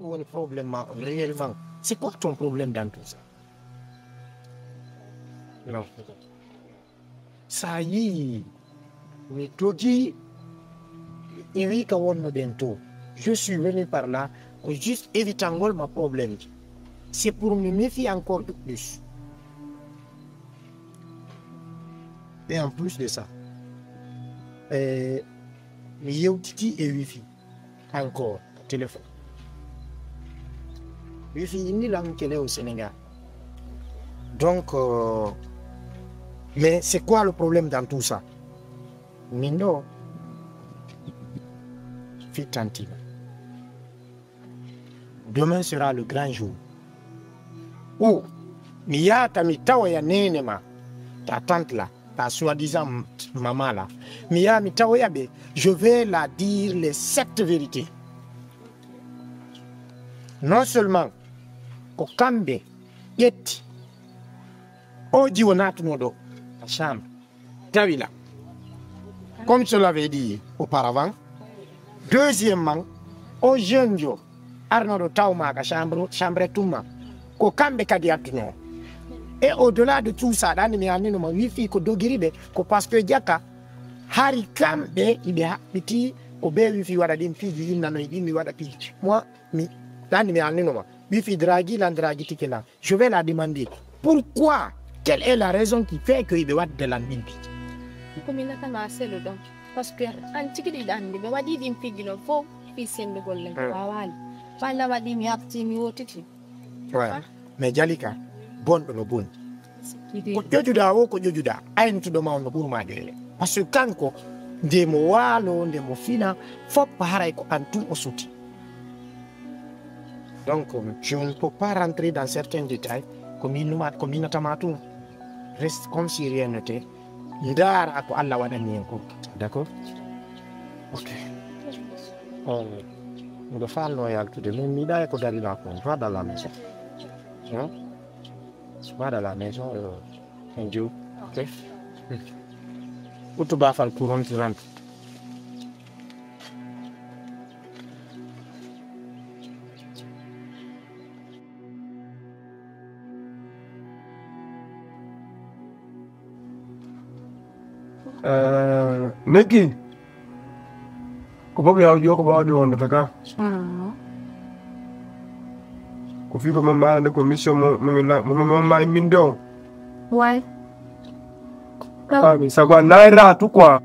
un problème réellement. C'est quoi ton problème dans tout ça? Non. Ça y est, mais toi dis, je suis venu par là pour juste éviter mon problème. C'est pour me méfier encore plus. Et en plus de ça, Titi et Wi-Fi, encore, téléphone. Wi-Fi, il n'y a pas au Sénégal. Donc, mais c'est quoi le problème dans tout ça? Mindo, fit tranquille. Demain sera le grand jour. Où Miyata Mitawa Nenema, ta tante là, ta soi-disant maman là, Miya Mitawa Yabe, je vais la dire les 7 vérités. Non seulement Kokambe, Yeti, Oji Onatunodo, la chambre, Tavila. Comme je l'avais dit auparavant. Deuxièmement, au jeune jo, Arnaud Tauma, chambre Touma, Kokambe Kadiatuno. Et au-delà de tout ça, dans les années, Wi-Fi, Kodogiribe, parce que Diaka, Harry Kambe, il est petit, au bel Wi-Fi, Wadadim, Fiji, Nanoïdi, Wadapi. Moi, dans les années, Wi-Fi Draghi, Landraghi, Tikela. Je vais la demander. Pourquoi? Quelle est la raison qui fait qu'il doit de la Bibi? Comme il a assez le don. Parce que, en ticketé d'Andy, mais what did him figure of 4 pieces in the golden? Pala Wadim Yapti, Mutiti. Ouais. Mais Jalika, bon de bon. Kojuda o kojuda, aïn tu demande le bourg magéré. Parce que quand des mots, des mots fina, faut pareil en tout au soutien. Donc, je ne peux pas rentrer dans certains détails, comme il nous reste comme si rien n'était. D'accord? Ok. On va faire loyal tout de même. Mida est d'aller dans la maison. Va dans la maison. Un jour. Ok? Où tu vas faire le courant, tu rentres. Neki, ko foog yow yoo ko ba di woon dafa ka ko fi ko mama ne ko mission mo ma min do Why? mi sagwa naira tu quoi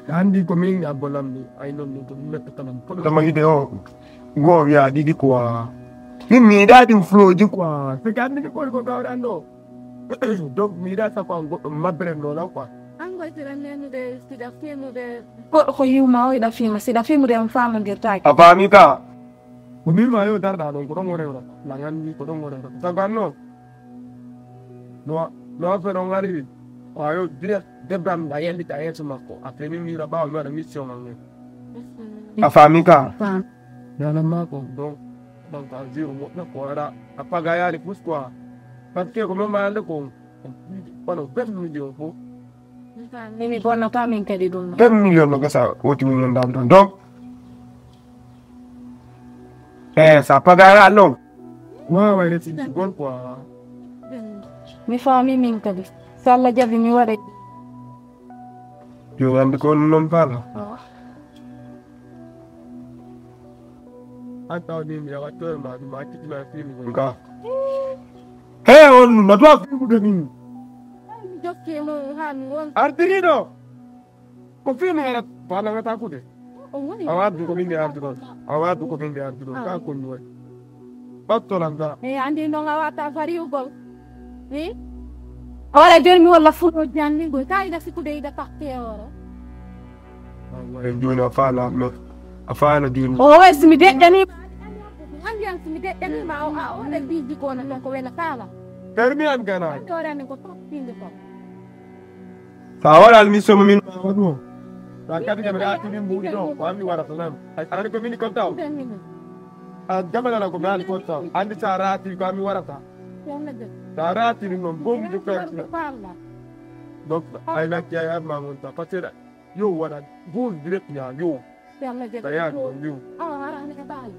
andi ko min abolam ni ay non to metto tanam ko dama ide o go ya di quoi mi da di flow di quoi se kan ni ko ga ando donc mi da sa ko mabre no la quoi. Ko yuma da film de fama de tak. Apa mika? Bumi mayo dar da don ko ngore ora. Langan ni ko ngore ora. Sagano. No pero ngari. Ayo direct debram da yendi ta yeso mako. Après mi ra ba ma mission ngane. Apa mika? Ya na mako donc ka zero mo na ko ara. Apa gaya ni pus quoi. Parce que comme ma ande ko. Pano 20 millions fo. Mimi buona pamin che di dun. 10 millions no gasa woti mo ndam don donc ça pagara non wa wa reti gon quoi Mi fa mi min kadi salla jabi mi wada yo and ko non pala ata ni mi awato ma ti ma fi mi ka on na doit fi de ni Artirido, confirme era para ngata aku deh. Awat ko bindi artiro. Awat ko bindi artiro ka ko ni. Patto langa. Andi no ngawata fari ugo. Ora dormi wala fulo janni go kai da sikude da pakke ora. Wa jona fala no. Afana juni. Esmi de dani. Andi an smi de dani ma o da biji ko na ko wena kala. Termian kana. Ora ne ko pinde ko. Ahora al mismo min wadu. Rakati jamra ati min buri do, wami wara salam. Ara ko min kontao. Jamala la ko mal kontao. Andi sarati ko ami warata. Sarati no bom de pek. Donc ay nak ya ma monta parce que yo wara bul direct nya yo. Saya ko yo. Ara ne ka bal.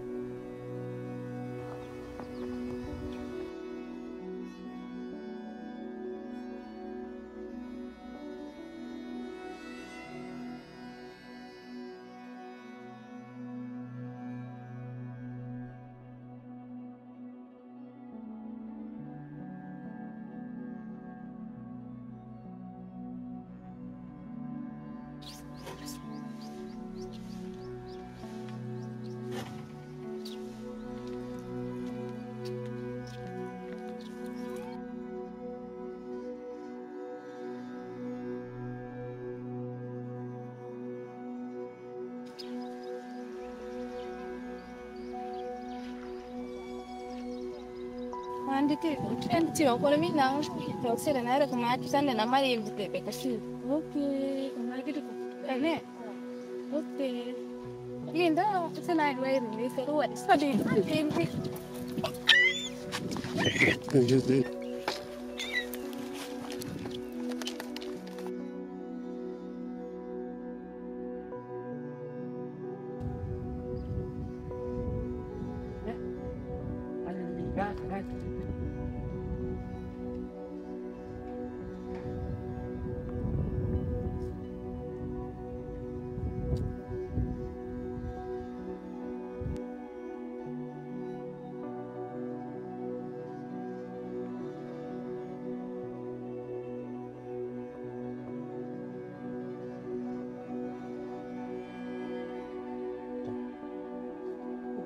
Andi te ma ko mi na to sere na re ko ma ti sande na mari invite be kasi. Okay, ma gitu ko. Ne. Okay. Yenda sana ai ni se ro wa study.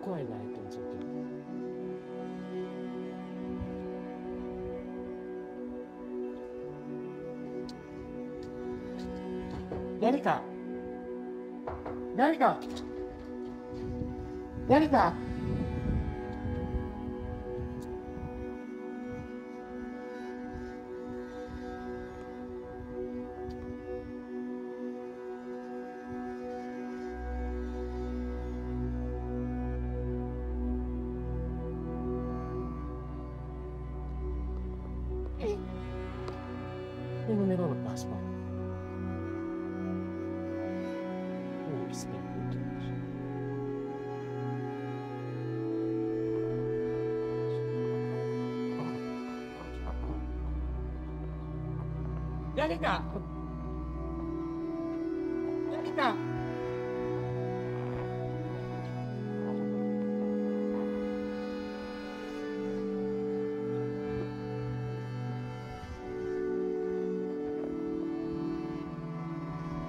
Quay lại tuần sau tuần. Jalika. Jalika. Jalika. Ini numero lepas, Pak. Oh, bismillah. Jalika. Jalika.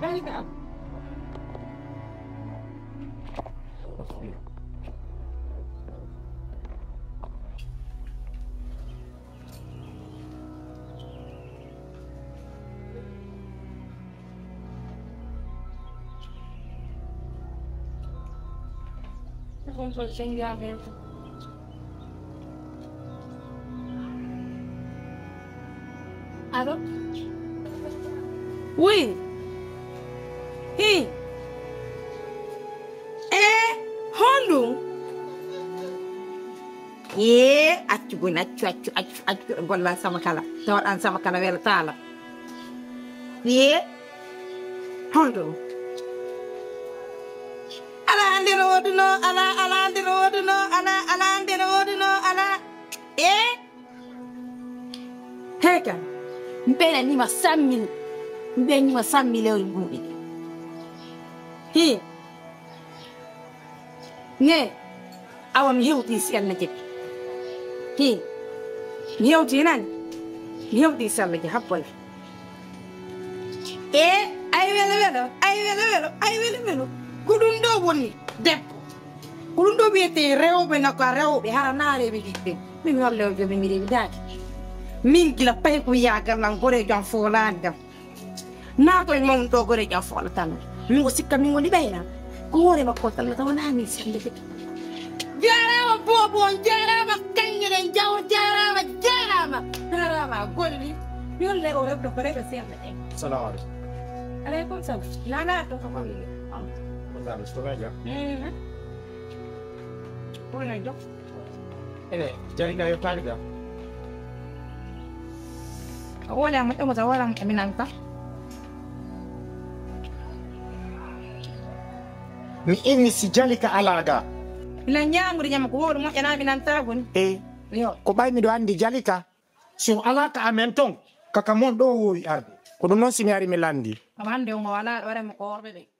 Jalika. Con soy sinceramente. Allô? Oui. Hi. Hondu. Accu gun accu golla sama kala. Tawadan sama kala wela taala. Hondu. Ala andiro woduno ala andiro woduno ala andiro woduno ala. Heka. Mbele ni ma 100.000. Mbele ni ma 100.000 euro ngumbi. Hi. Ne. Awa mi hewti si Allah jek. Hi. Mi hewti nan. Mi hewti si Allah jek habbal. Ay welo. Kudun do woni debbo. Kudun do biete rewbe na ko rewbe haranaare be jidde. Mi walle jobe mi rewi daati. Min gila pay ko yagal nan gore jam folanda. Na ko mon do gore jam fola tan. Mi ko sikka mi woni bayna. Ko wore makko tan taw na mi sende de. Jarama bobo jarama kanyere jaw jarama golli. Yolle o rebdo ko rebe sende de. Assalamu alaikum. Alaikum salam. Nana to ko ni. Bentar, setengah aja. Boleh dong. Ini, jadi kayu tadi dah. Walang walang eminanta. Ni ini si Jalika Alaga. Ilanya ngurinya mako mo yana eminanta gun. Yo, ko bay mi do andi Jalika. Si alaka amentong kakamondo wo arbi. Ko non si mi ari melandi. Amande mo wala ore mo korbe de.